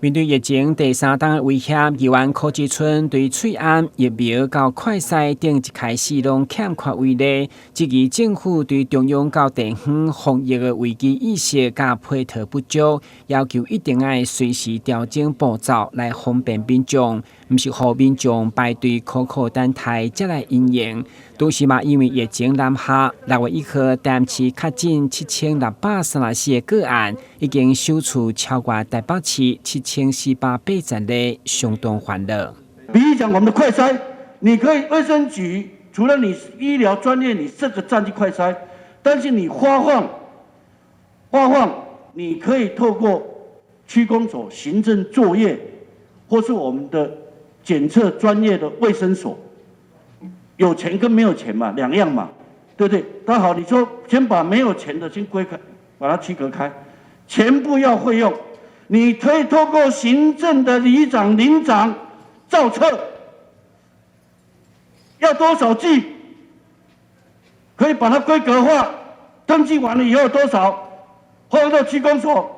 面对疫情第三档的威胁，宜湾科技村对翠安疫苗到快筛等一开始拢欠缺为例，质疑政府对中央到地方防疫的危机意识甲配套不足，要求一定要随时调整步骤来方便民众，毋是让民众排队苦苦等待才来应用。都市嘛，因为疫情南下，6月1号单市确诊7634个个案，已经首次超过台北市7480例，相当欢乐。比如讲，我们的快筛，你可以卫生局除了你医疗专业，你这个站去快筛，但是你发放，你可以透过区公所行政作业，或是我们的检测专业的卫生所。有钱跟没有钱嘛，两样嘛，对不对？那好，你说先把没有钱的先归开，把它区隔开，全部要会用。你可以透过行政的里长、邻长造册，要多少剂，可以把它规格化，登记完了以后多少，放到区公所。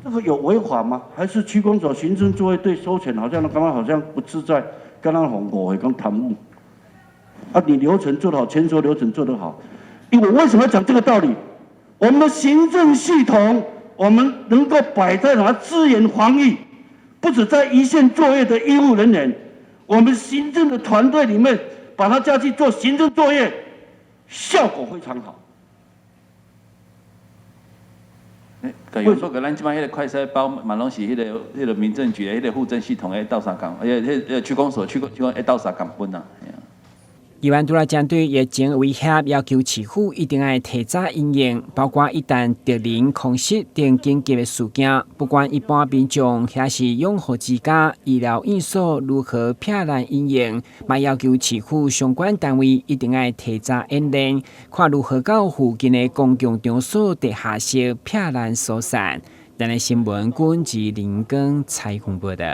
这个有违法吗？还是区公所行政作业对收钱好像刚刚好像不自在，刚刚红我会讲贪污。啊，你流程做得好，签收流程做得好，因为我为什么要讲这个道理？我们的行政系统，我们能够摆在哪资源防疫，不止在一线作业的医务人员，我们行政的团队里面，把它加去做行政作业，效果非常好。有说个咱即摆迄个快筛包嘛拢是迄个民政局的迄个户政系统的斗相共，迄个区公所区公斗相共分啊。宜湾除了针对疫情威胁，要求市府一定要提早应应，包括一旦敌人空袭等紧急的事件，不管一般民众还是养护之家、医疗院所如何撇难应应，嘛要求市府相关单位一定要提早演练，看如何到附近的公共场所地下室撇难疏散。咱的新闻，军之林根采访报道。